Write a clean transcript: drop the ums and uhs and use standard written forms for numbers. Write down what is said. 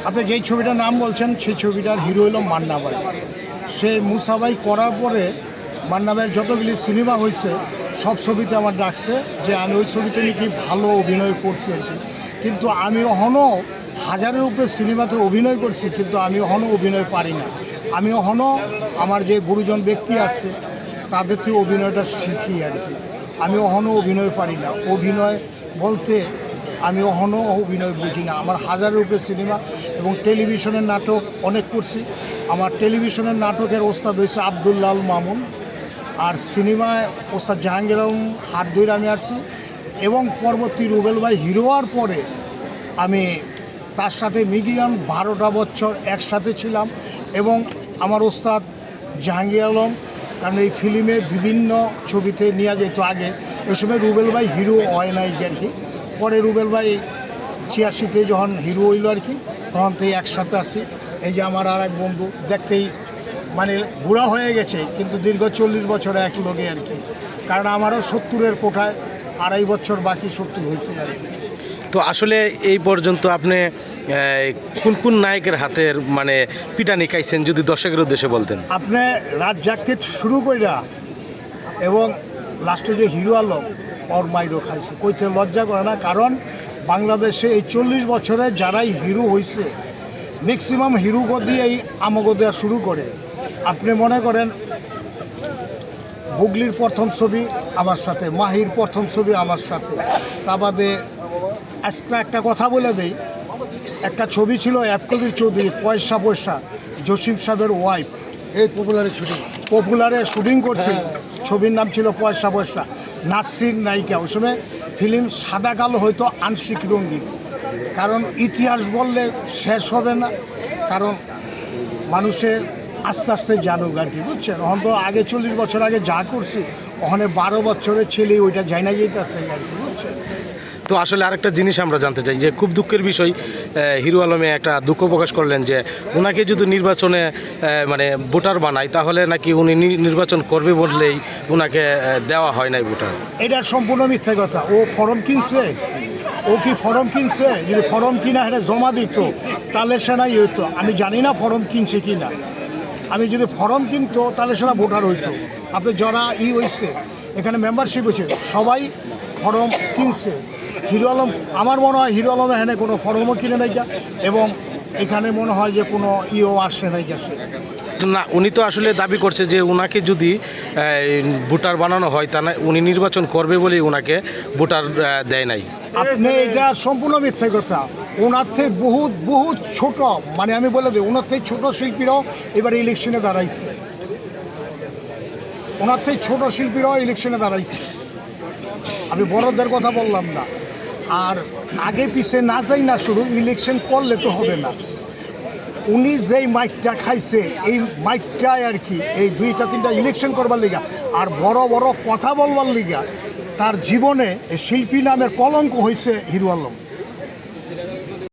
আপনি যেই ছবিটার নাম বলছেন সেই ছবিটার হিরো হলো মান্না ভাই। সে মুসা ভাই করার পরে মান্না ভাইয়ের যতগুলি সিনেমা হয়েছে সব ছবিতে আমার ডাকছে যে আমি ওই ছবিতে নাকি ভালো অভিনয় করছি আর কি। কিন্তু আমি এখনও হাজারের উপরে সিনেমাতে অভিনয় করছি, কিন্তু আমি এখনও অভিনয় পারি না। আমি এখনও আমার যে গুরুজন ব্যক্তি আছে তাদের থেকে অভিনয়টা শিখি আর কি। আমি এখনও অভিনয় পারি না। অভিনয় বলতে আমি এখনও অভিনয় বুঝি না। আমার হাজারের উপরে সিনেমা এবং টেলিভিশনের নাটক অনেক করছি। আমার টেলিভিশনের নাটকের ওস্তাদ হয়েছে আব্দুল্লাল মামুন, আর সিনেমায় ওস্তাদ জাহাঙ্গীর আলম হাত ধরে আমি আসছি। এবং পরবর্তী রুবেল ভাই হিরো হওয়ার পরে আমি তার সাথে মিডিয়াম 12টা বছর একসাথে ছিলাম। এবং আমার ওস্তাদ জাহাঙ্গীর আলম, কারণ এই ফিল্মে বিভিন্ন ছবিতে নিয়ে যেত আগে, ওই সময় রুবেল ভাই হিরো হয় নাই আর কি। পরে রুবেল ভাই 86-তে যখন হিরো হইল আর কি, তখন তো একসাথে আসি। এই যে আমার আর এক বন্ধু দেখতেই মানে বুড়া হয়ে গেছে, কিন্তু দীর্ঘ 40 বছরে এক লোকে আর কি। কারণ আমারও 70-এর কোঠায় 2.5 বছর বাকি 70 হইতে আর কি। তো আসলে এই পর্যন্ত আপনি কোন কোন নায়কের হাতের মানে পিটানি খাইছেন যদি দর্শকের উদ্দেশ্যে বলতেন? আপনি রাত জাগতে শুরু কইরা এবং লাস্টে যে হিরো আলম ওর মাইরও খাইছে, কইতে লজ্জা করে না। কারণ বাংলাদেশে এই 40 বছরে যারাই হিরো হয়েছে ম্যাক্সিমাম হিরোগো দিয়েই আমগো দেওয়া শুরু করে। আপনি মনে করেন বুগলির প্রথম ছবি আমার সাথে, মাহির প্রথম ছবি আমার সাথে। তা বাদে আজকে একটা কথা বলে দেই, একটা ছবি ছিল অ্যাবকলির চৌধুরী পয়সা জসিম সাহেবের ওয়াইফ, এই পপুলারে শুটিং করছি। ছবির নাম ছিল পয়সা। নাসরিন নায়িকা। ওই সময় ফিল্ম সাদা কালো হয়তো আংশিক রঙিন, কারণ ইতিহাস বললে শেষ হবে না। কারণ মানুষের আস্তে আস্তে জানুক আর কি, বুঝছেন। ওখান তো আগে 40 বছর আগে যা করছি ওখানে 12 বছরের ছেলে ওইটা যাই না যেতেছে আর কি, বুঝছেন। তো আসলে আরেকটা জিনিস আমরা জানতে চাই যে খুব দুঃখের বিষয়, হিরো আলমে একটা দুঃখ প্রকাশ করলেন যে ওনাকে যদি নির্বাচনে মানে ভোটার বানায় তাহলে নাকি উনি নির্বাচন করবে বললেই ওনাকে দেওয়া হয় নাই ভোটার। এটা সম্পূর্ণ মিথ্যা কথা। ও ফর্ম কিনছে, ও কি ফর্ম কিনছে? যদি ফর্ম কিনা এটা জমা দিত তাহলে সেনাই হইতো। আমি জানি না ফর্ম কিনছে কি না। আমি যদি ফর্ম কিনতো তাহলে সেটা ভোটার হইতো। আপনি যারা হয়েছে এখানে মেম্বারশিপ হয়েছে সবাই ফর্ম কিনছে। হিরো আলম, আমার মনে হয় হিরো আলম এখানে কোনো ফর্মও কিনে নাই গা, এবং এখানে মনে হয় যে কোনো আসে নাই গেছে না। উনি তো আসলে দাবি করছে যে ওনাকে যদি ভোটার বানানো হয় তা না উনি নির্বাচন করবে বলেই ওনাকে ভোটার দেয় নাই। আপনি এটা সম্পূর্ণ মিথ্যা কথা। ওনার থেকে বহুত ছোট, মানে আমি বলে দিই, ওনার থেকে ছোটো শিল্পীরাও এবার ইলেকশনে দাঁড়াইছে। ওনার থেকে ছোটো শিল্পীরাও ইলেকশনে দাঁড়াইছে। আমি বড়দের কথা বললাম না। আর আগে পিছে না যাই না, শুধু ইলেকশন করলে তো হবে না। উনি যেই মাইকটা খাইছে এই মাইকটাই আর কি এই 2-3টা ইলেকশন করবার লিগা আর বড় বড় কথা বলবার লিগা তার জীবনে শিল্পী নামের কলঙ্ক হয়েছে হিরো আলম।